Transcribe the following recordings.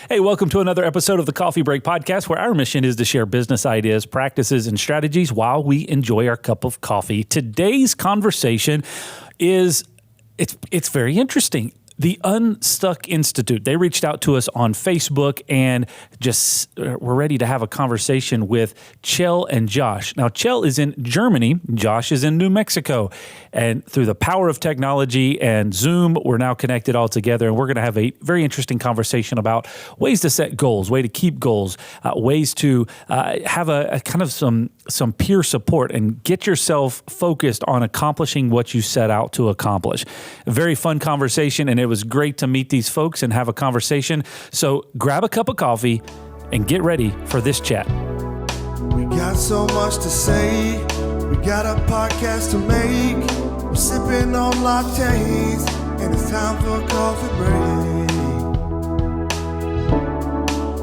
Hey, welcome to another episode of the Coffee Break Podcast, where our mission is to share business ideas, practices, and strategies while we enjoy our cup of coffee. Today's conversation is, it's very interesting. The Unstuck Institute, they reached out to us on Facebook and just we're ready to have a conversation with Chell and Josh. Now, Chell is in Germany. Josh is in New Mexico. And through the power of technology and Zoom, we're now connected all together. And we're going to have a very interesting conversation about ways to set goals, way to keep goals, ways to have a kind of some peer support and get yourself focused on accomplishing what you set out to accomplish. A very fun conversation, and it was great to meet these folks and have a conversation. So grab a cup of coffee and get ready for this chat. We got so much to say. We got a podcast to make. We're sipping on lattes, and it's time for a coffee break.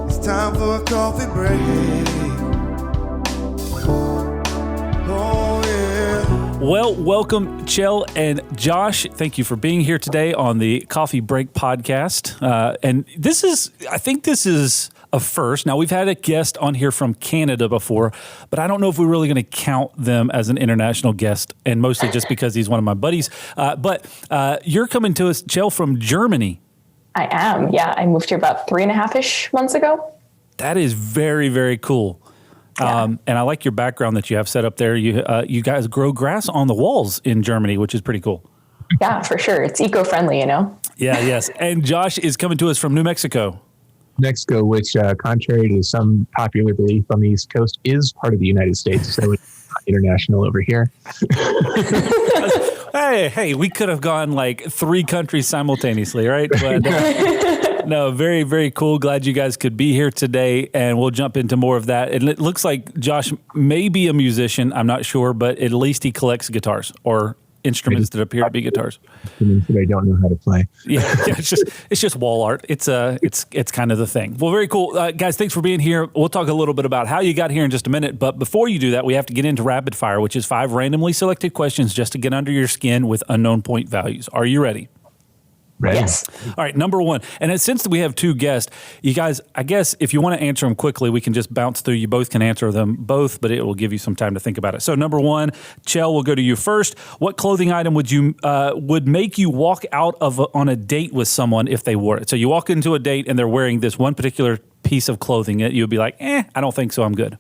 It's time for a coffee break. Oh, yeah. Well, welcome, Chell and Josh. Thank you for being here today on the Coffee Break Podcast. And I think this is a first. Now, we've had a guest on here from Canada before, but I don't know if we're really going to count them as an international guest, and mostly just because he's one of my buddies. But you're coming to us, Chell, from Germany. I am. Yeah, I moved here about 3.5-ish months ago. That is very, very cool. Yeah. And I like your background that you have set up there. You guys grow grass on the walls in Germany, which is pretty cool. Yeah, for sure. It's eco-friendly, you know? Yeah, yes. And Josh is coming to us from New Mexico. Mexico, which, contrary to some popular belief on the East Coast, is part of the United States. So it's not international over here. Hey, we could have gone like 3 countries simultaneously, right? But no, very, very cool. Glad you guys could be here today, and we'll jump into more of that. And it looks like Josh may be a musician. I'm not sure, but at least he collects guitars or instruments that appear to be guitars. Instruments that I don't know how to play. Yeah, it's just wall art. It's kind of the thing. Well, very cool. Guys, thanks for being here. We'll talk a little bit about how you got here in just a minute. But before you do that, we have to get into rapid fire, which is 5 randomly selected questions just to get under your skin with unknown point values. Are you ready? Ready. Yes. All right, number 1. And since we have 2 guests, you guys, I guess if you want to answer them quickly, we can just bounce through. You both can answer them both, but it will give you some time to think about it. So number 1, Chell, we'll go to you first. What clothing item would make you walk out on a date with someone if they wore it? So you walk into a date and they're wearing this one particular piece of clothing. You would be like, I don't think so. I'm good.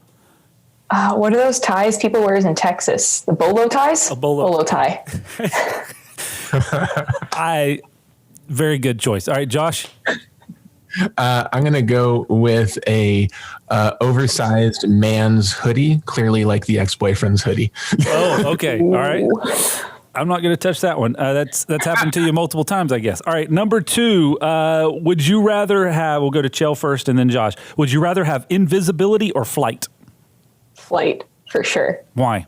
What are those ties people wear in Texas? The bolo ties? A bolo tie. Very good choice. All right, Josh. I'm going to go with a oversized man's hoodie, clearly like the ex-boyfriend's hoodie. Oh, okay. All right. I'm not going to touch that one. That's happened to you multiple times, I guess. All right, number 2. Would you rather have? We'll go to Chell first, and then Josh. Would you rather have invisibility or flight? Flight, for sure. Why?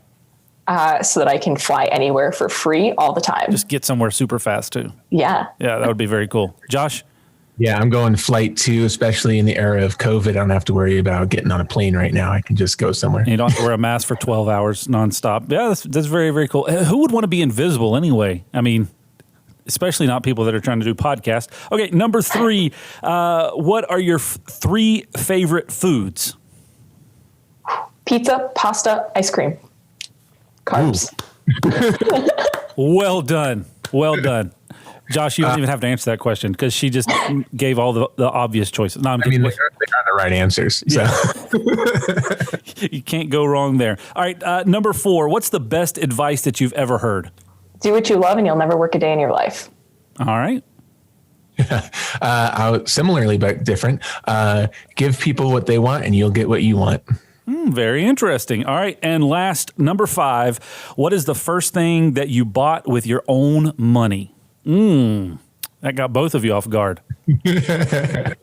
So that I can fly anywhere for free all the time. Just get somewhere super fast too. Yeah. Yeah, that would be very cool. Josh? Yeah, I'm going flight too, especially in the era of COVID. I don't have to worry about getting on a plane right now. I can just go somewhere. You don't have to wear a mask for 12 hours nonstop. Yeah, that's very, very cool. Who would want to be invisible anyway? I mean, especially not people that are trying to do podcasts. Okay, number 3. What are your 3 favorite foods? Pizza, pasta, ice cream. Carbs. Well done. Josh, you don't even have to answer that question because she just gave all the obvious choices. No, they are the right answers. So. Yeah. You can't go wrong there. All right, number 4. What's the best advice that you've ever heard? Do what you love and you'll never work a day in your life. All right. Similarly, but different. Give people what they want and you'll get what you want. Very interesting. All right. And last, number 5, what is the first thing that you bought with your own money? That got both of you off guard. I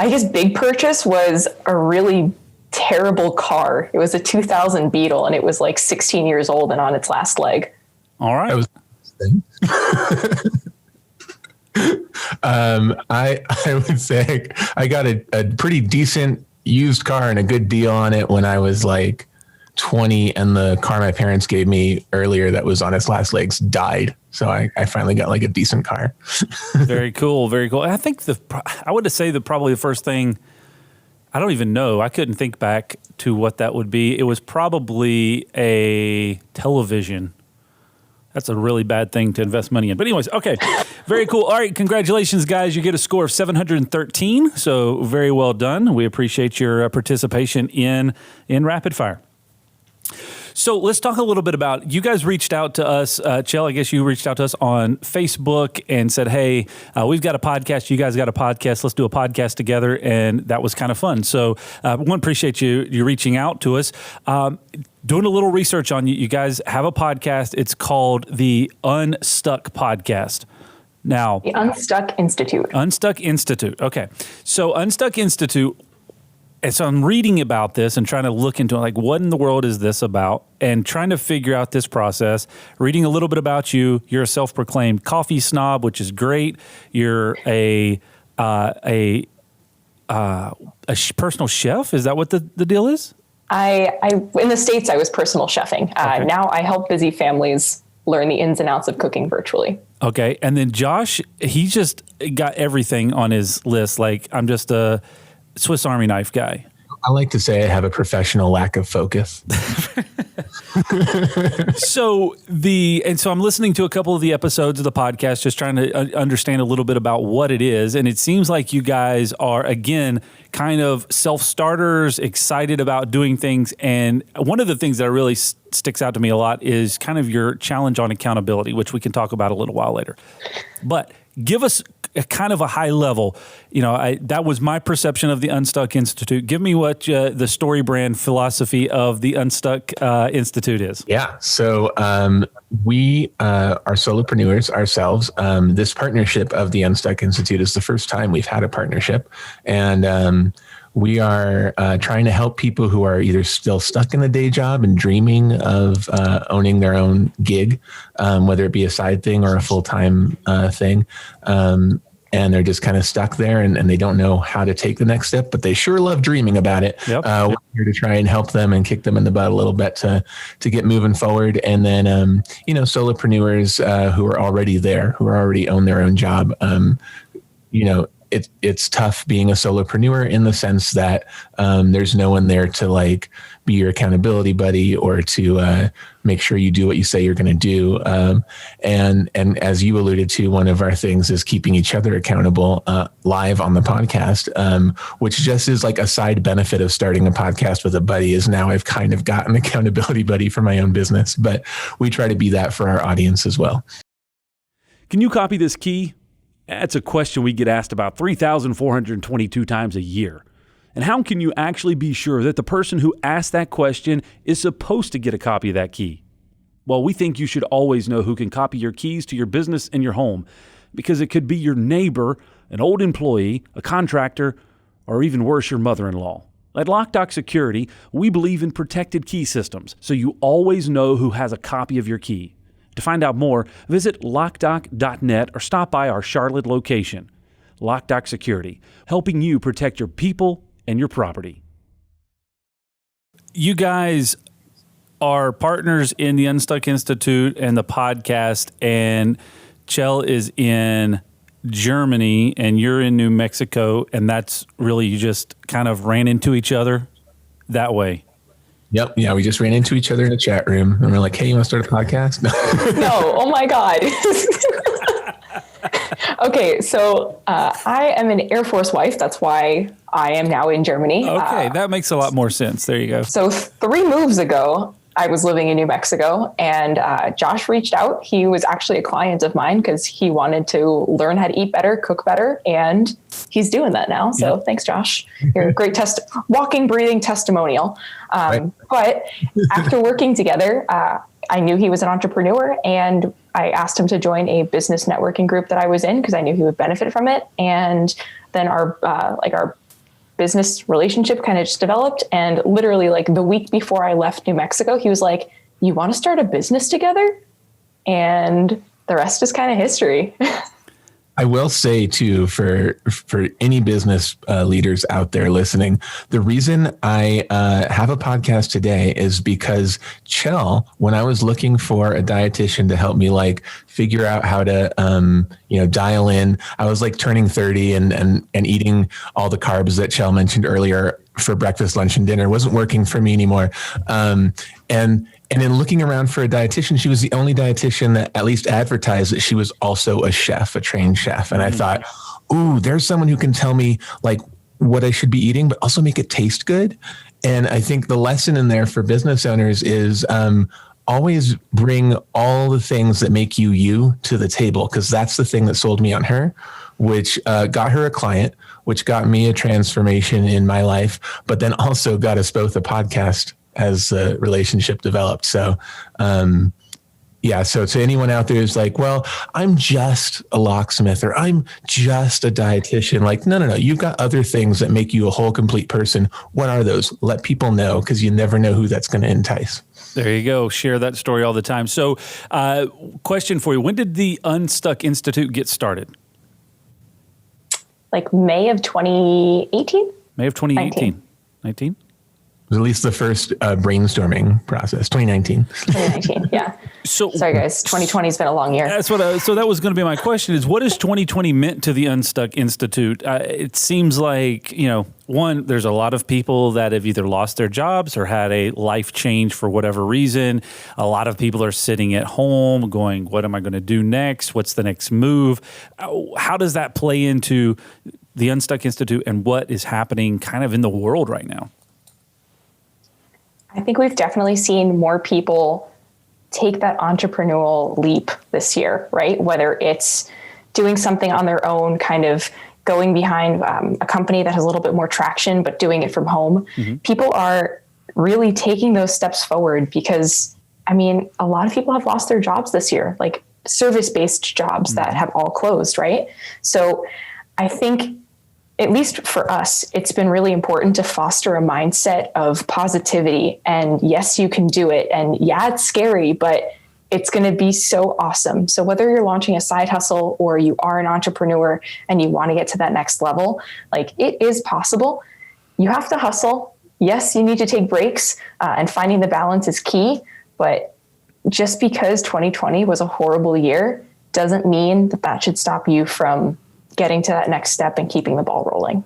guess big purchase was a really terrible car. It was a 2000 Beetle and it was like 16 years old and on its last leg. All right. I would say I got a pretty decent used car and a good deal on it when I was like 20, and the car my parents gave me earlier that was on its last legs died. So I finally got like a decent car. Very cool. Very cool. I think I would say that probably the first thing, I don't even know. I couldn't think back to what that would be. It was probably a television. That's a really bad thing to invest money in. But anyways, okay. Very cool. All right. Congratulations, guys. You get a score of 713. So very well done. We appreciate your participation in Rapid Fire. So let's talk a little bit about, you guys reached out to us, Chell, I guess you reached out to us on Facebook and said, hey, we've got a podcast. You guys got a podcast. Let's do a podcast together. And that was kind of fun. So one, appreciate you reaching out to us. Doing a little research on you. You guys have a podcast. It's called the Unstuck Podcast. Now, the Unstuck Institute. Unstuck Institute. Okay. So Unstuck Institute. And so I'm reading about this and trying to look into it, like, what in the world is this about? And trying to figure out this process, reading a little bit about you. You're a self-proclaimed coffee snob, which is great. You're a personal chef. Is that what the deal is? I in the States, I was personal chefing. Okay. Now I help busy families learn the ins and outs of cooking virtually. Okay. And then Josh, he just got everything on his list. Like, I'm just a Swiss Army knife guy. I like to say I have a professional lack of focus. So I'm listening to a couple of the episodes of the podcast, just trying to understand a little bit about what it is. And it seems like you guys are, again, kind of self-starters, excited about doing things. And one of the things that really sticks out to me a lot is kind of your challenge on accountability, which we can talk about a little while later. But give us a kind of a high level. That was my perception of the Unstuck Institute. Give me what the story brand philosophy of the Unstuck Institute is. Yeah. So we are solopreneurs ourselves. This partnership of the Unstuck Institute is the first time we've had a partnership. And we are trying to help people who are either still stuck in a day job and dreaming of owning their own gig, whether it be a side thing or a full-time thing. And they're just kind of stuck there and they don't know how to take the next step, but they sure love dreaming about it. Yep. We're here to try and help them and kick them in the butt a little bit to get moving forward. And then, solopreneurs who are already there, who already own their own job, it's tough being a solopreneur in the sense that there's no one there to like be your accountability buddy or to make sure you do what you say you're going to do. And as you alluded to, one of our things is keeping each other accountable live on the podcast, which just is like a side benefit of starting a podcast with a buddy is now I've kind of got an accountability buddy for my own business, but we try to be that for our audience as well. Can you copy this key? That's a question we get asked about 3,422 times a year. And how can you actually be sure that the person who asked that question is supposed to get a copy of that key? Well, we think you should always know who can copy your keys to your business and your home, because it could be your neighbor, an old employee, a contractor, or even worse, your mother-in-law. At Loc-Doc Security, we believe in protected key systems, so you always know who has a copy of your key. To find out more, visit locdoc.net or stop by our Charlotte location. Loc-Doc Security, helping you protect your people and your property. You guys are partners in the Unstuck Institute and the podcast, and Chell is in Germany and you're in New Mexico, and that's really, you just kind of ran into each other that way. Yep. Yeah. We just ran into each other in a chat room and we're like, hey, you want to start a podcast? No. Oh my God. Okay. So I am an Air Force wife. That's why I am now in Germany. Okay. That makes a lot more sense. There you go. So 3 moves ago, I was living in New Mexico and Josh reached out. He was actually a client of mine because he wanted to learn how to eat better, cook better, and he's doing that now. So Thanks, Josh. You're a great walking, breathing testimonial. Right. But after working together, I knew he was an entrepreneur and I asked him to join a business networking group that I was in because I knew he would benefit from it. And then our business relationship kind of just developed. And literally like the week before I left New Mexico, he was like, you want to start a business together? And the rest is kind of history. I will say too, for any business leaders out there listening, the reason I have a podcast today is because Chell, when I was looking for a dietitian to help me like figure out how to dial in, I was like turning 30 and eating all the carbs that Chell mentioned earlier for breakfast, lunch, and dinner wasn't working for me anymore. And in looking around for a dietitian, she was the only dietitian that at least advertised that she was also a chef, a trained chef. And I thought, ooh, there's someone who can tell me like what I should be eating, but also make it taste good. And I think the lesson in there for business owners is always bring all the things that make you to the table, because that's the thing that sold me on her, which got her a client, which got me a transformation in my life, but then also got us both a podcast as the relationship developed. So, so to anyone out there who's like, well, I'm just a locksmith or I'm just a dietitian. Like, no. You've got other things that make you a whole complete person. What are those? Let people know, because you never know who that's going to entice. There you go. Share that story all the time. So question for you. When did the Unstuck Institute get started? Like May of 2018? May of 2018. 19? Was at least the first brainstorming process, 2019. 2019, yeah. So, sorry guys, 2020 has been a long year. That's what. So that was going to be my question: is what has 2020 meant to the Unstuck Institute? It seems like one, there's a lot of people that have either lost their jobs or had a life change for whatever reason. A lot of people are sitting at home going, "What am I going to do next? What's the next move?" How does that play into the Unstuck Institute and what is happening kind of in the world right now? I think we've definitely seen more people take that entrepreneurial leap this year, right? Whether it's doing something on their own, kind of going behind a company that has a little bit more traction, but doing it from home. Mm-hmm. People are really taking those steps forward because, a lot of people have lost their jobs this year, like service-based jobs that have all closed, right? So I think, at least for us, it's been really important to foster a mindset of positivity and yes, you can do it. And yeah, it's scary, but it's going to be so awesome. So whether you're launching a side hustle or you are an entrepreneur and you want to get to that next level, like it is possible. You have to hustle. Yes, you need to take breaks and finding the balance is key. But just because 2020 was a horrible year doesn't mean that should stop you from getting to that next step and keeping the ball rolling.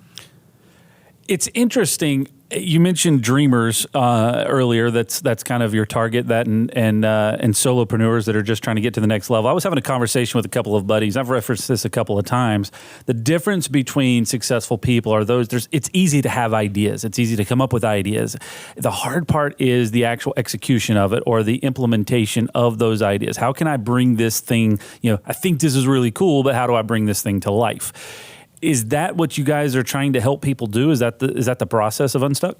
It's interesting. You mentioned dreamers earlier. That's kind of your target. That and solopreneurs that are just trying to get to the next level. I was having a conversation with a couple of buddies. I've referenced this a couple of times. The difference between successful people are those. It's easy to have ideas. It's easy to come up with ideas. The hard part is the actual execution of it or the implementation of those ideas. How can I bring this thing? I think this is really cool, but how do I bring this thing to life? Is that what you guys are trying to help people do? Is that the process of Unstuck?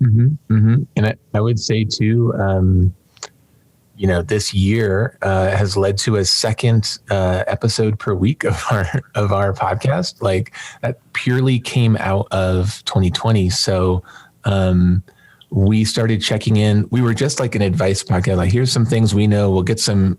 Mm-hmm, mm-hmm. And I would say too, this year has led to a second episode per week of our podcast. Like that purely came out of 2020. So we started checking in. We were just like an advice podcast. Like here's some things we know. We'll get some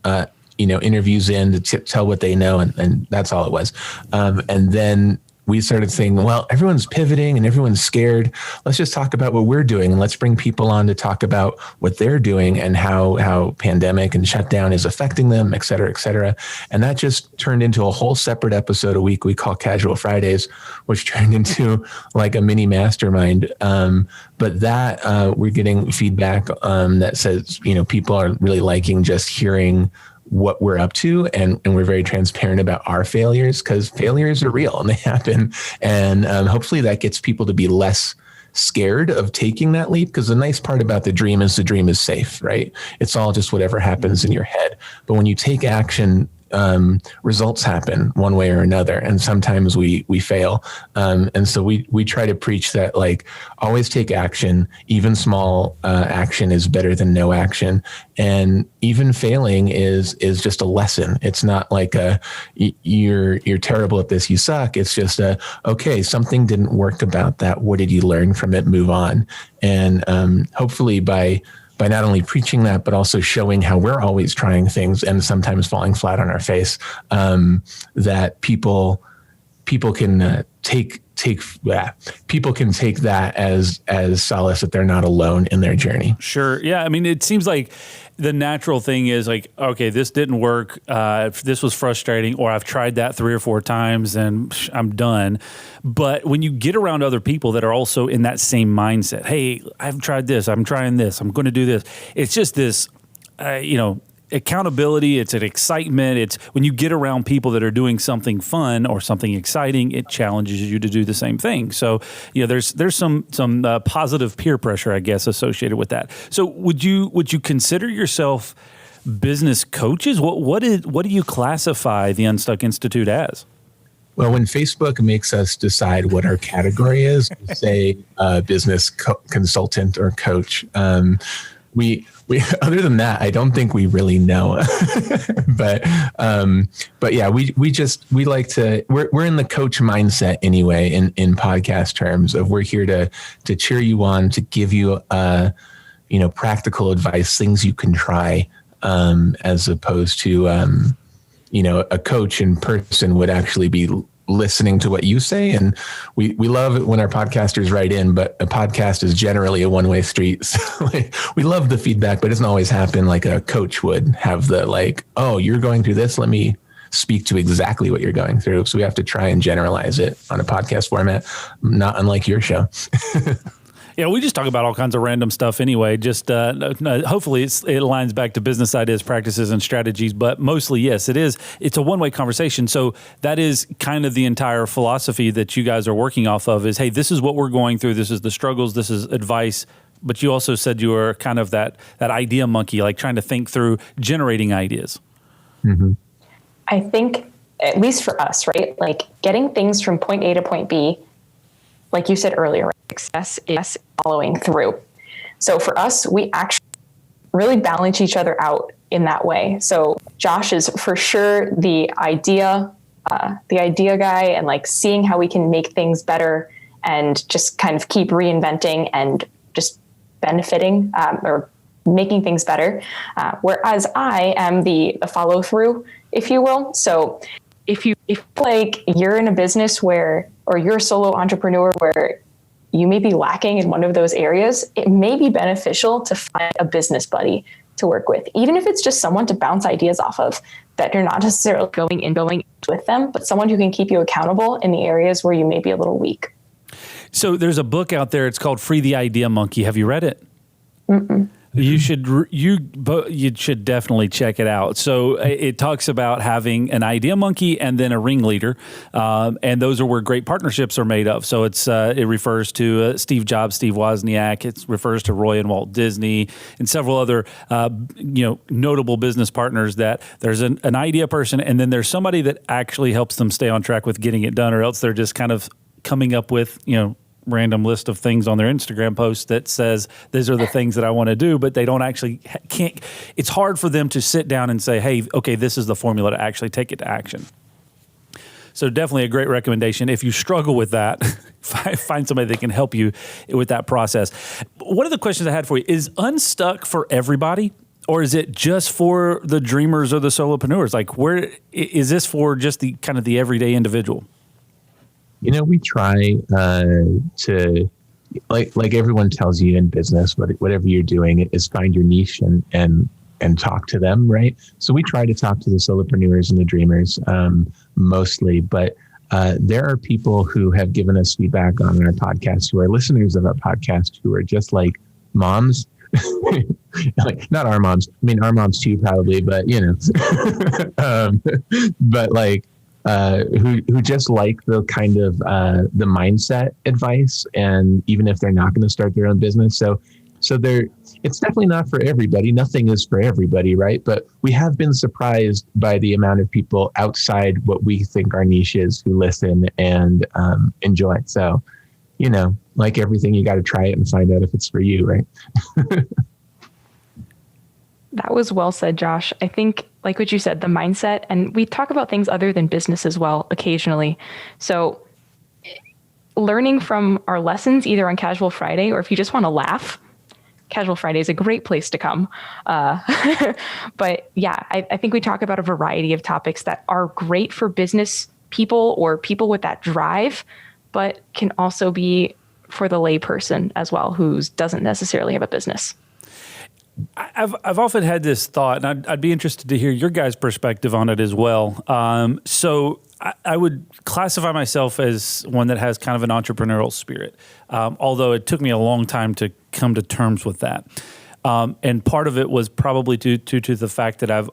interviews in to tell what they know. And that's all it was. And then we started saying, well, everyone's pivoting and everyone's scared. Let's just talk about what we're doing. And let's bring people on to talk about what they're doing and how pandemic and shutdown is affecting them, et cetera, et cetera. And that just turned into a whole separate episode a week we call Casual Fridays, which turned into like a mini mastermind. But that we're getting feedback that says, people are really liking just hearing what we're up to. And we're very transparent about our failures because failures are real and they happen. And hopefully that gets people to be less scared of taking that leap. Because the nice part about the dream is safe, right? It's all just whatever happens in your head. But when you take action, results happen one way or another. And sometimes we fail. And so we try to preach that, like, always take action. Even small action is better than no action. And even failing is just a lesson. It's not like you're terrible at this, you suck. It's just okay, something didn't work about that. What did you learn from it? Move on. And hopefully by by not only preaching that, but also showing how we're always trying things and sometimes falling flat on our face, that people can take that as solace that they're not alone in their journey. Sure. Yeah. I mean, it seems like the natural thing is like, okay, this didn't work. This was frustrating, or I've tried that 3 or 4 times and I'm done. But when you get around other people that are also in that same mindset, hey, I've tried this, I'm trying this, I'm going to do this. It's just this, accountability. It's an excitement. It's when you get around people that are doing something fun or something exciting, it challenges you to do the same thing. So, there's some positive peer pressure, I guess, associated with that. So would you consider yourself business coaches? What do you classify the Unstuck Institute as? Well, when Facebook makes us decide what our category is, we say business consultant or coach. We other than that, I don't think we really know. but yeah, we like to, we're in the coach mindset anyway, in podcast terms of we're here to cheer you on, to give you practical advice, things you can try, as opposed to a coach in person would actually be listening to what you say. And we love it when our podcasters write in, but a podcast is generally a one-way street. So we love the feedback, but it doesn't always happen like a coach would have the oh, you're going through this. Let me speak to exactly what you're going through. So we have to try and generalize it on a podcast format, not unlike your show. Yeah, we just talk about all kinds of random stuff anyway. Just hopefully it aligns back to business ideas, practices, and strategies. But mostly, yes, it's a one-way conversation. So that is kind of the entire philosophy that you guys are working off of is, hey, this is what we're going through. This is the struggles. This is advice. But you also said you were kind of that idea monkey, like trying to think through generating ideas. Mm-hmm. I think, at least for us, right? Like getting things from point A to point B, like you said earlier, right? Success is following through. So for us, we actually really balance each other out in that way. So Josh is for sure the idea guy, and like seeing how we can make things better and just kind of keep reinventing and just benefiting or making things better. Whereas I am the follow through, if you will. So if like you're in a business or you're a solo entrepreneur where you may be lacking in one of those areas, it may be beneficial to find a business buddy to work with, even if it's just someone to bounce ideas off of, that you're not necessarily going with them, but someone who can keep you accountable in the areas where you may be a little weak. So there's a book out there. It's called Free the Idea Monkey. Have you read it? Mm-mm. You should definitely check it out. So it talks about having an idea monkey and then a ringleader, and those are where great partnerships are made of. So it refers to Steve Jobs, Steve Wozniak. It refers to Roy and Walt Disney and several other notable business partners. That there's an idea person, and then there's somebody that actually helps them stay on track with getting it done, or else they're just kind of coming up with random list of things on their Instagram post that says, these are the things that I want to do, but they don't actually can't. It's hard for them to sit down and say, hey, okay, this is the formula to actually take it to action. So definitely a great recommendation. If you struggle with that, find somebody that can help you with that process. One of the questions I had for you is Unstuck for everybody, or is it just for the dreamers or the solopreneurs? Like, where is this for just the kind of the everyday individual? We try to, like everyone tells you in business, whatever you're doing is find your niche and talk to them, right? So we try to talk to the solopreneurs and the dreamers mostly, but there are people who have given us feedback on our podcast, who are listeners of our podcast, who are just like moms. Not our moms. I mean, our moms too, probably, but but like, who just like the kind of the mindset advice, and even if they're not going to start their own business, so it's definitely not for everybody. Nothing is for everybody, right? But we have been surprised by the amount of people outside what we think our niche is who listen and enjoy it. So, like everything, you got to try it and find out if it's for you, right? That was well said, Josh. I think, like what you said, the mindset, and we talk about things other than business as well occasionally. So learning from our lessons, either on Casual Friday or if you just want to laugh, Casual Friday is a great place to come. But yeah, I think we talk about a variety of topics that are great for business people or people with that drive, but can also be for the layperson as well, who doesn't necessarily have a business. I've often had this thought, and I'd be interested to hear your guys' perspective on it as well. So I would classify myself as one that has kind of an entrepreneurial spirit, although it took me a long time to come to terms with that. And part of it was probably due to the fact that I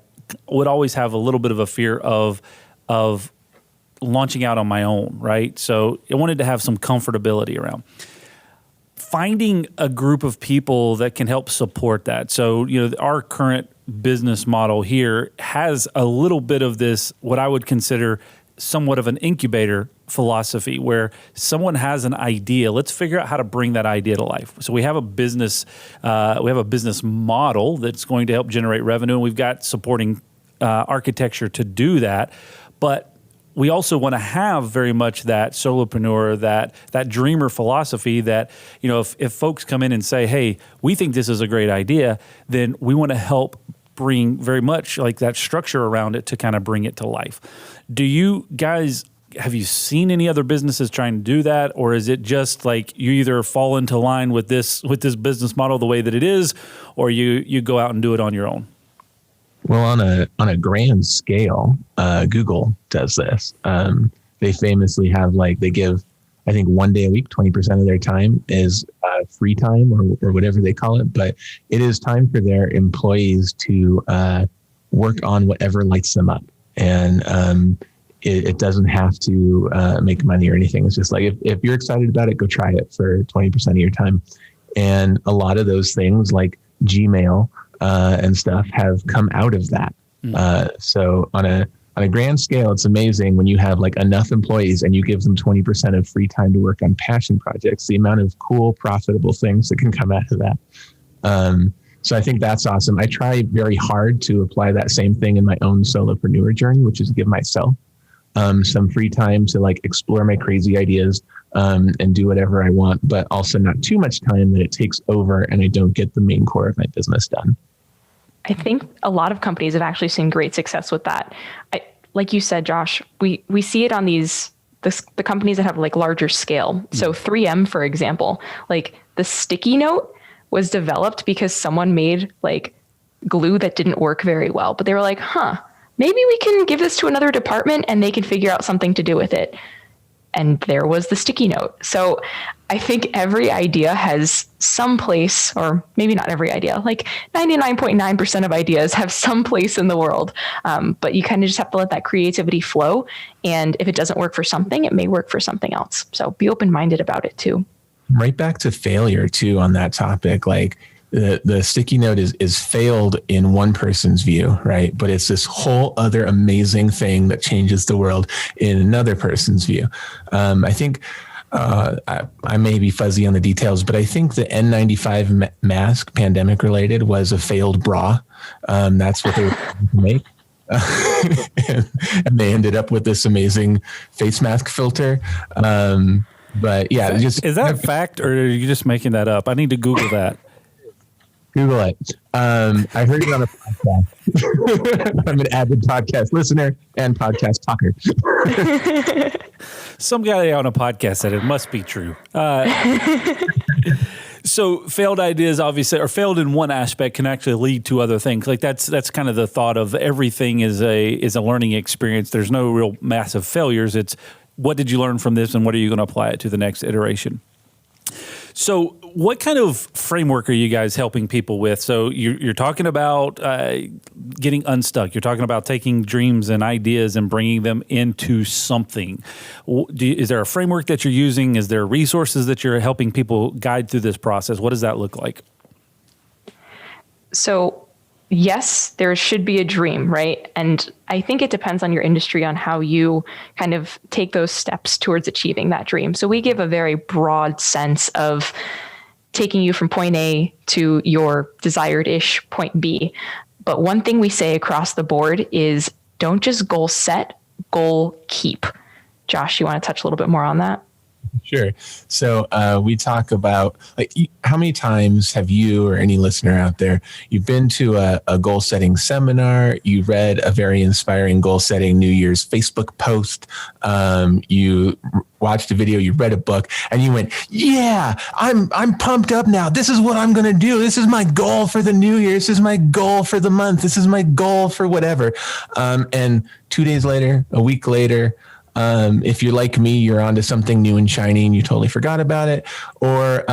would always have a little bit of a fear of launching out on my own, right? So I wanted to have some comfortability around finding a group of people that can help support that. So, our current business model here has a little bit of this, what I would consider somewhat of an incubator philosophy, where someone has an idea. Let's figure out how to bring that idea to life. So we have a business model that's going to help generate revenue, and we've got supporting architecture to do that. But we also want to have very much that solopreneur, that dreamer philosophy that, if folks come in and say, hey, we think this is a great idea, then we want to help bring very much like that structure around it to kind of bring it to life. Do you guys, have you seen any other businesses trying to do that? Or is it just like you either fall into line with this business model the way that it is, or you go out and do it on your own? Well, on a grand scale, Google does this. They famously have they give, I think, 1 day a week, 20% of their time is free time or whatever they call it. But it is time for their employees to work on whatever lights them up. And it doesn't have to make money or anything. It's just like, if you're excited about it, go try it for 20% of your time. And a lot of those things like Gmail and stuff have come out of that. So on a grand scale, it's amazing when you have enough employees and you give them 20% of free time to work on passion projects, the amount of cool, profitable things that can come out of that. So I think that's awesome. I try very hard to apply that same thing in my own solopreneur journey, which is give myself some free time to explore my crazy ideas and do whatever I want, but also not too much time that it takes over and I don't get the main core of my business done. I think a lot of companies have actually seen great success with that. Like you said, Josh, we see it on the companies that have larger scale. So 3M, for example, the sticky note was developed because someone made glue that didn't work very well, but they were like, maybe we can give this to another department and they can figure out something to do with it. And there was the sticky note. So I think every idea has some place, or maybe not every idea, 99.9% of ideas have some place in the world. But you kind of just have to let that creativity flow. And if it doesn't work for something, it may work for something else. So be open-minded about it too. Right back to failure too on that topic. The sticky note is failed in one person's view, right? But it's this whole other amazing thing that changes the world in another person's view. I think I may be fuzzy on the details, but I think the N95 mask, pandemic related, was a failed bra. That's what they were trying to make. And they ended up with this amazing face mask filter. But yeah, is that fact, or are you just making that up? I need to Google that. Google it. I heard it on a podcast. I'm an avid podcast listener and podcast talker. Some guy on a podcast said it must be true. So failed ideas, obviously, or failed in one aspect, can actually lead to other things. That's kind of the thought of everything is a learning experience. There's no real massive failures. It's what did you learn from this, and what are you going to apply it to the next iteration? So what kind of framework are you guys helping people with? So you're talking about getting unstuck. You're talking about taking dreams and ideas and bringing them into something. Is there a framework that you're using? Is there resources that you're helping people guide through this process? What does that look like? So yes, there should be a dream, right? And I think it depends on your industry on how you kind of take those steps towards achieving that dream. So we give a very broad sense of taking you from point A to your desired-ish point B. But one thing we say across the board is don't just goal set, goal keep. Josh, you want to touch a little bit more on that? Sure. So we talk about like how many times have you or any listener out there, you've been to a goal setting seminar, you read a very inspiring goal setting New Year's Facebook post, you watched a video, you read a book, and you went, yeah, I'm pumped up now. This is what I'm going to do. This is my goal for the new year. This is my goal for the month. This is my goal for whatever. And 2 days later, a week later, if you're like me, you're onto something new and shiny and you totally forgot about it. Or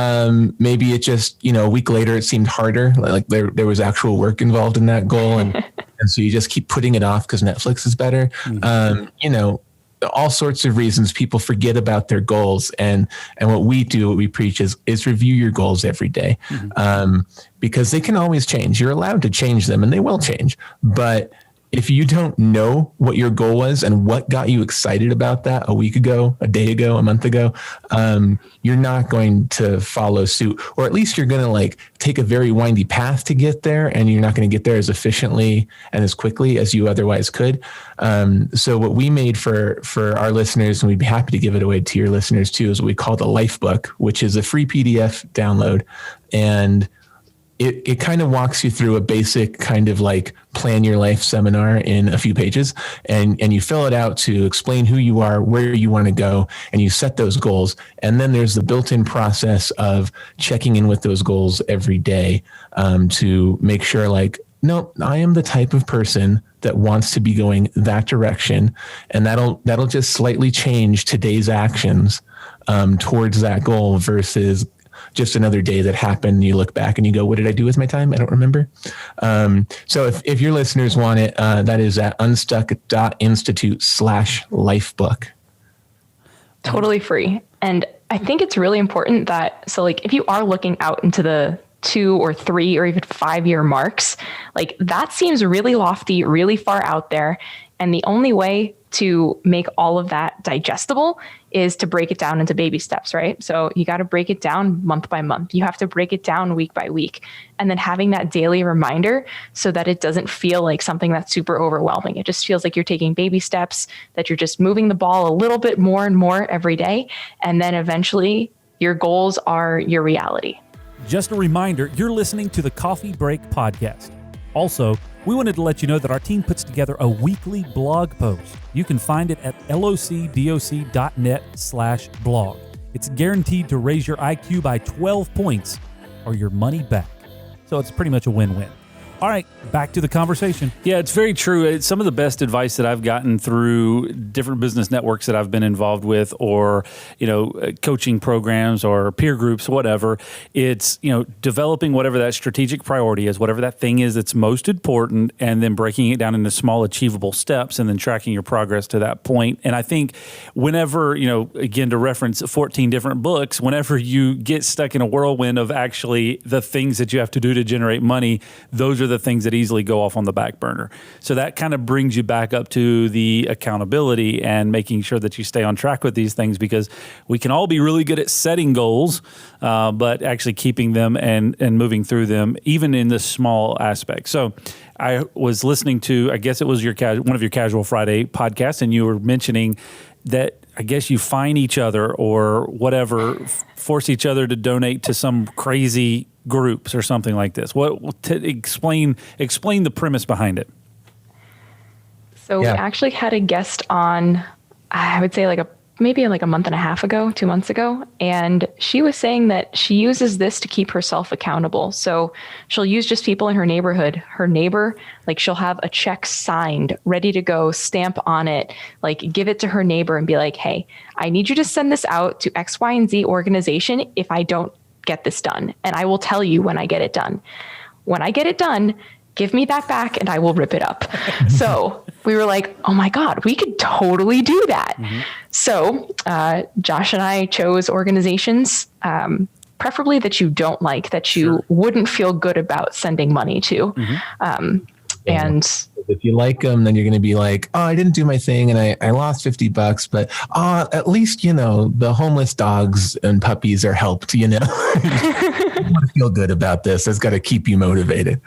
maybe it just, a week later, it seemed harder. Like there was actual work involved in that goal. And so you just keep putting it off because Netflix is better. All sorts of reasons people forget about their goals. And what we preach is review your goals every day, because they can always change. You're allowed to change them and they will change. But if you don't know what your goal was and what got you excited about that a week ago, a day ago, a month ago, you're not going to follow suit, or at least you're going to like take a very windy path to get there, and you're not going to get there as efficiently and as quickly as you otherwise could. So what we made for our listeners, and we'd be happy to give it away to your listeners too, is what we call the Life Book, which is a free PDF download. And it kind of walks you through a basic kind of like plan your life seminar in a few pages, and you fill it out to explain who you are, where you want to go, and you set those goals. And then there's the built-in process of checking in with those goals every day, to make sure like, no, I am the type of person that wants to be going that direction. And that'll just slightly change today's actions towards that goal versus just another day that happened. You look back and you go, what did I do with my time? I don't remember. So if your listeners want it, that is at unstuck.institute/lifebook. Totally free. And I think it's really important that, so like if you are looking out into the 2 or 3 or even 5-year marks, like that seems really lofty, really far out there. And the only way to make all of that digestible is to break it down into baby steps, right? So you got to break it down month by month. You have to break it down week by week. And then having that daily reminder so that it doesn't feel like something that's super overwhelming. It just feels like you're taking baby steps, that you're just moving the ball a little bit more and more every day. And then eventually your goals are your reality. Just a reminder, you're listening to the Coffee Break Podcast. Also, we wanted to let you know that our team puts together a weekly blog post. You can find it at locdoc.net/blog. It's guaranteed to raise your IQ by 12 points or your money back. So it's pretty much a win-win. All right, back to the conversation. Yeah, it's very true. It's some of the best advice that I've gotten through different business networks that I've been involved with, or, coaching programs or peer groups, whatever. It's, developing whatever that strategic priority is, whatever that thing is that's most important, and then breaking it down into small achievable steps and then tracking your progress to that point. And I think whenever, again, to reference 14 different books, whenever you get stuck in a whirlwind of actually the things that you have to do to generate money, those are the things that easily go off on the back burner. So that kind of brings you back up to the accountability and making sure that you stay on track with these things, because we can all be really good at setting goals, but actually keeping them and moving through them, even in the small aspects. So I was listening to, I guess it was one of your Casual Friday podcasts, and you were mentioning that I guess you fine each other or whatever, force each other to donate to some crazy groups or something like this. Explain the premise behind it. So we actually had a guest on, I would say maybe a month and a half ago, 2 months ago. And she was saying that she uses this to keep herself accountable. So she'll use just people in her neighborhood, her neighbor, she'll have a check signed, ready to go, stamp on it, give it to her neighbor and be like, hey, I need you to send this out to X, Y, and Z organization if I don't get this done. And I will tell you when I get it done. When I get it done, give me that back and I will rip it up. So we were like, oh my God, we could totally do that. Mm-hmm. So Josh and I chose organizations, preferably that you don't like, that you wouldn't feel good about sending money to. Mm-hmm. And if you like them, then you're going to be like, oh, I didn't do my thing and I lost $50, but at least, the homeless dogs and puppies are helped, You want to feel good about this. That's got to keep you motivated.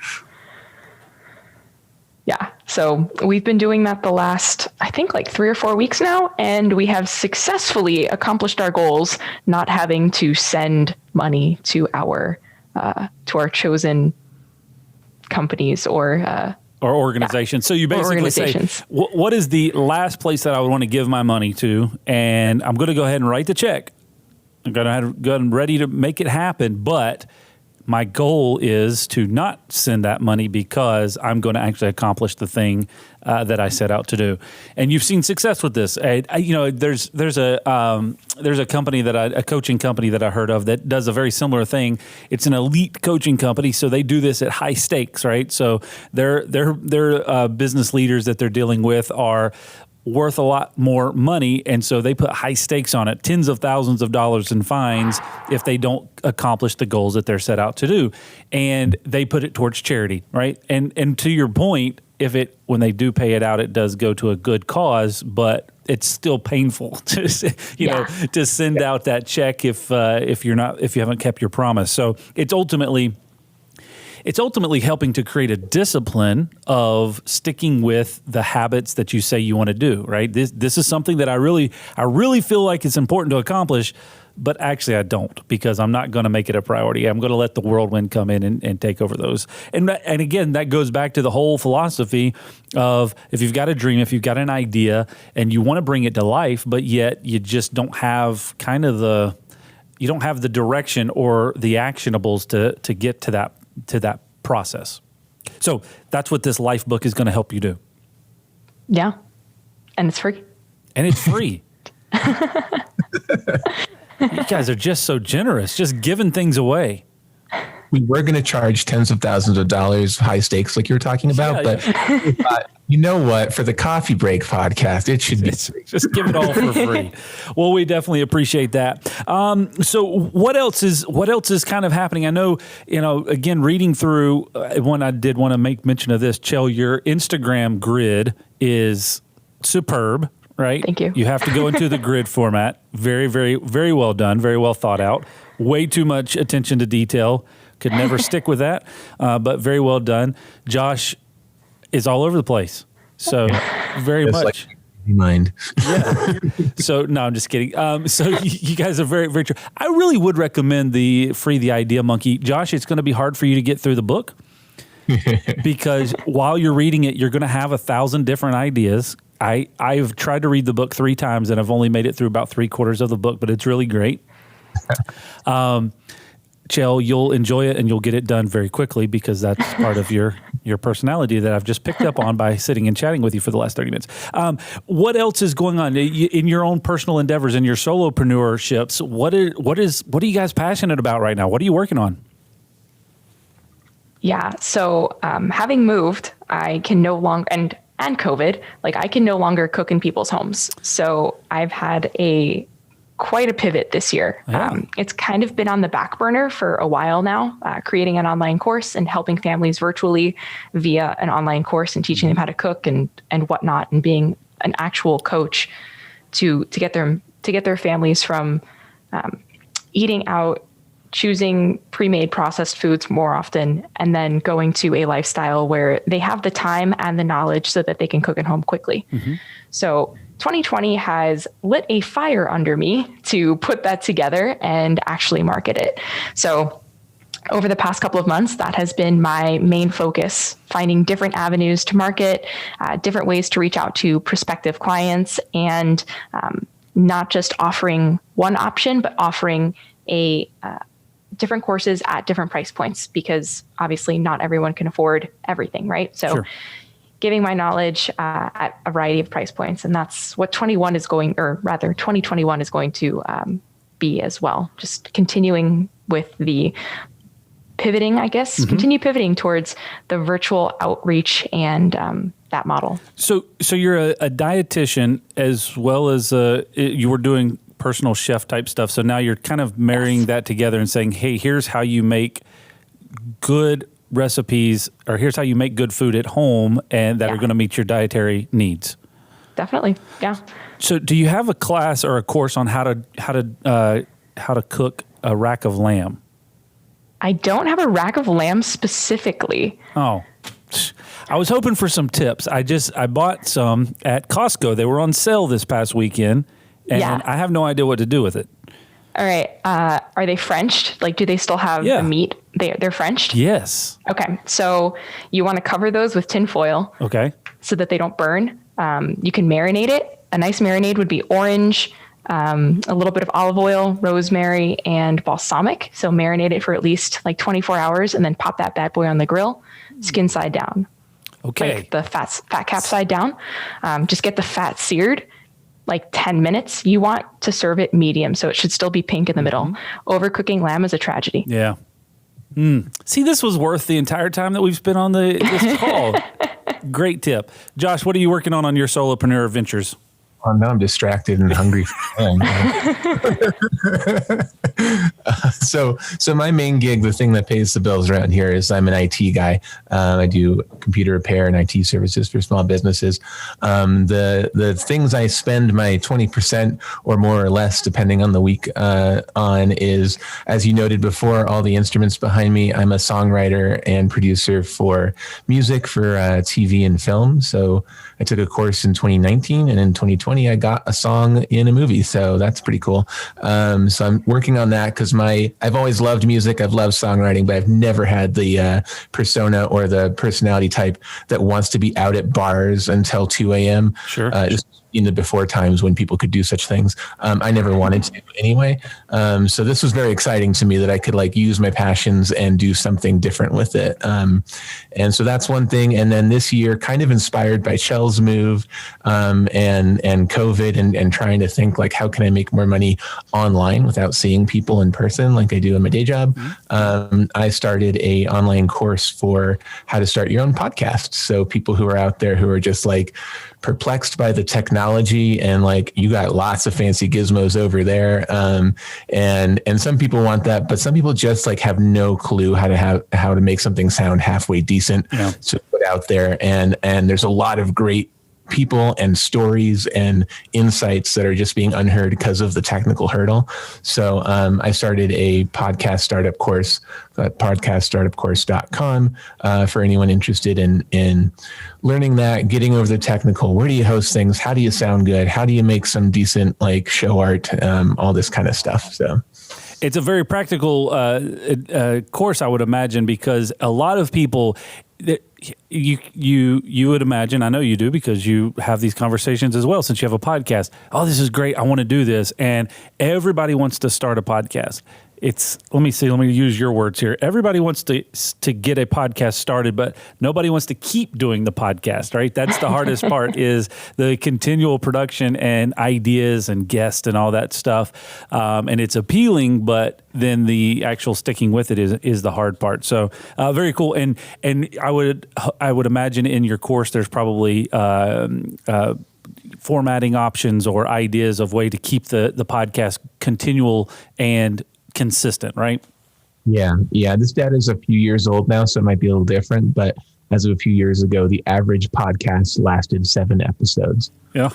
Yeah. So we've been doing that the last, I think, like 3 or 4 weeks now, and we have successfully accomplished our goals, not having to send money to our chosen companies or organizations. So you basically say, what is the last place that I would want to give my money to? And I'm going to go ahead and write the check. I'm going to go ahead and ready to make it happen, but my goal is to not send that money because I'm going to actually accomplish the thing that I set out to do. And you've seen success with this. There's a company a coaching company that I heard of that does a very similar thing. It's an elite coaching company, so they do this at high stakes, right? So their business leaders that they're dealing with are worth a lot more money, and so they put high stakes on it, tens of thousands of dollars in fines if they don't accomplish the goals that they're set out to do, and they put it towards charity, right? And to your point, when they do pay it out, it does go to a good cause, but it's still painful to to send out that check if you haven't kept your promise. So it's ultimately helping to create a discipline of sticking with the habits that you say you want to do, right? This is something that I really feel like it's important to accomplish, but actually I don't, because I'm not going to make it a priority. I'm going to let the whirlwind come in and take over those. And again, that goes back to the whole philosophy of if you've got a dream, if you've got an idea and you want to bring it to life, but yet you just don't have you don't have the direction or the actionables to get to that process. So that's what this life book is going to help you do. Yeah. And it's free. You guys are just so generous, just giving things away. We were going to charge tens of thousands of dollars, high stakes like you were talking about, but we thought, you know what? For the Coffee Break podcast, it should be just give it all for free. Well, we definitely appreciate that. So what else is kind of happening? I know, again, reading through one, I did want to make mention of this. Chell, your Instagram grid is superb, right? Thank you. You have to go into the grid format. Very, very, very well done. Very well thought out. Way too much attention to detail. Could never stick with that, but very well done. Josh is all over the place. So very much. Like mind. Yeah. So no, I'm just kidding. So you guys are very, very true. I really would recommend the Idea Monkey. Josh, it's going to be hard for you to get through the book because while you're reading it, you're going to have 1,000 different ideas. I've tried to read the book 3 times and I've only made it through about 3/4 of the book, but it's really great. Chell, you'll enjoy it and you'll get it done very quickly because that's part of your personality that I've just picked up on by sitting and chatting with you for the last 30 minutes. What else is going on in your own personal endeavors, in your solopreneurships? What are you guys passionate about right now? What are you working on? Yeah. So having moved, I can no longer, and COVID, I can no longer cook in people's homes. So I've had quite a pivot this year. Yeah. It's kind of been on the back burner for a while now, creating an online course and helping families virtually via an online course and teaching them how to cook and whatnot, and being an actual coach to get their families from eating out, choosing pre-made processed foods more often, and then going to a lifestyle where they have the time and the knowledge so that they can cook at home quickly. Mm-hmm. So 2020 has lit a fire under me to put that together and actually market it. So over the past couple of months, that has been my main focus, finding different avenues to market, different ways to reach out to prospective clients, and not just offering one option, but offering different courses at different price points, because obviously not everyone can afford everything, right? So sure. Giving my knowledge at a variety of price points. And that's what 2021 is going to be as well. Just continuing with the pivoting, I guess, continue pivoting towards the virtual outreach and that model. So you're a dietitian as well as you were doing personal chef type stuff. So now you're kind of marrying that together and saying, hey, here's how you make good recipes, or here's how you make good food at home and that are going to meet your dietary needs. Definitely. Yeah. So do you have a class or a course on how to cook a rack of lamb? I don't have a rack of lamb specifically. Oh, I was hoping for some tips. I bought some at Costco. They were on sale this past weekend, and I have no idea what to do with it. All right. Are they Frenched? Like, do they still have the meat? They're Frenched? Yes. Okay. So you want to cover those with tin foil. Okay. So that they don't burn. You can marinate it. A nice marinade would be orange, a little bit of olive oil, rosemary, and balsamic. So marinate it for at least like 24 hours and then pop that bad boy on the grill, skin side down. Okay. Like the fat cap side down. Just get the fat seared. Like 10 minutes. You want to serve it medium, so it should still be pink in the middle. Overcooking lamb is a tragedy. Yeah. See, this was worth the entire time that we've spent on this call. Great tip. Josh, what are you working on your solopreneur ventures? Oh, now I'm distracted and hungry. So my main gig, the thing that pays the bills around here, is I'm an IT guy. I do computer repair and IT services for small businesses. The things I spend my 20% or more or less, depending on the week, on is, as you noted before, all the instruments behind me. I'm a songwriter and producer for music for TV and film. So I took a course in 2019, and in 2020, I got a song in a movie. So that's pretty cool. So I'm working on that because I've always loved music. I've loved songwriting, but I've never had the persona or the personality type that wants to be out at bars until 2 a.m. Sure. Just in the before times when people could do such things. I never wanted to anyway. So this was very exciting to me that I could like use my passions and do something different with it. And so that's one thing. And then this year, kind of inspired by Chell's move and COVID and trying to think like, how can I make more money online without seeing people in person like I do in my day job? I started a online course for how to start your own podcast. So people who are out there who are just like perplexed by the technology and like, you got lots of fancy gizmos over there. And some people want that, but some people just like have no clue how to make something sound halfway decent to put out there. And there's a lot of great people and stories and insights that are just being unheard because of the technical hurdle. So I started a podcast startup course at podcaststartupcourse.com for anyone interested in learning that, getting over the technical. Where do you host things? How do you sound good? How do you make some decent like show art? All this kind of stuff. So it's a very practical course, I would imagine, because a lot of people you would imagine, I know you do because you have these conversations as well since you have a podcast. Oh, this is great. I want to do this. And everybody wants to start a podcast. Let me use your words here. Everybody wants to get a podcast started, but nobody wants to keep doing the podcast, right? That's the hardest part is the continual production and ideas and guests and all that stuff. And it's appealing, but then the actual sticking with it is the hard part. So very cool. And I would imagine in your course, there's probably formatting options or ideas of way to keep the podcast continual and consistent, right? Yeah. This data is a few years old now, so it might be a little different, but as of a few years ago, the average podcast lasted 7 episodes. Yeah.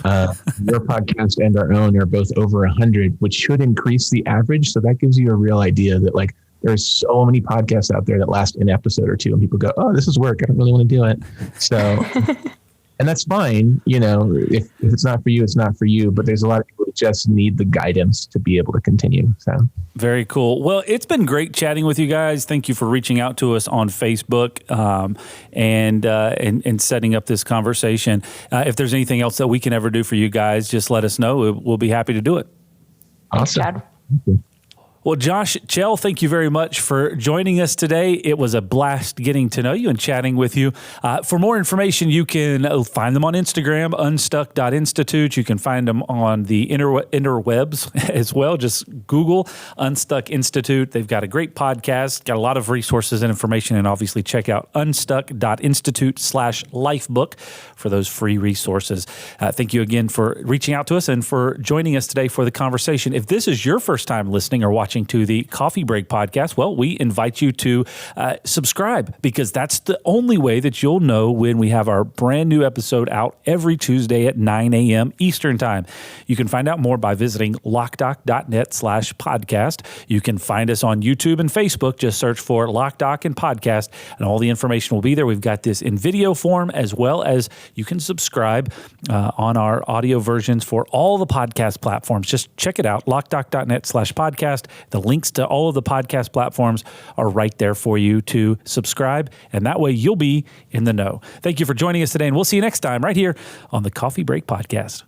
Your podcast and our own are both over 100, which should increase the average. So that gives you a real idea that like there's so many podcasts out there that last an episode or two and people go, oh, this is work. I don't really want to do it. So, and that's fine. You know, if it's not for you, it's not for you, but there's a lot of people that just need the guidance to be able to continue. So very cool. Well, it's been great chatting with you guys. Thank you for reaching out to us on Facebook and setting up this conversation. If there's anything else that we can ever do for you guys, just let us know. We'll be happy to do it. Awesome. Thanks, Chad. Well, Josh, Chell, thank you very much for joining us today. It was a blast getting to know you and chatting with you. For more information, you can find them on Instagram, unstuck.institute. You can find them on the interwebs as well. Just Google Unstuck Institute. They've got a great podcast, got a lot of resources and information, and obviously check out unstuck.institute/lifebook for those free resources. Thank you again for reaching out to us and for joining us today for the conversation. If this is your first time listening or watching watching to the Coffee Break Podcast, well, we invite you to subscribe, because that's the only way that you'll know when we have our brand new episode out every Tuesday at 9 a.m. Eastern Time. You can find out more by visiting Loc-Doc.net/podcast. You can find us on YouTube and Facebook. Just search for Loc-Doc and Podcast, and all the information will be there. We've got this in video form, as well as you can subscribe on our audio versions for all the podcast platforms. Just check it out, Loc-Doc.net/podcast. The links to all of the podcast platforms are right there for you to subscribe, and that way you'll be in the know. Thank you for joining us today, and we'll see you next time right here on the Coffee Break Podcast.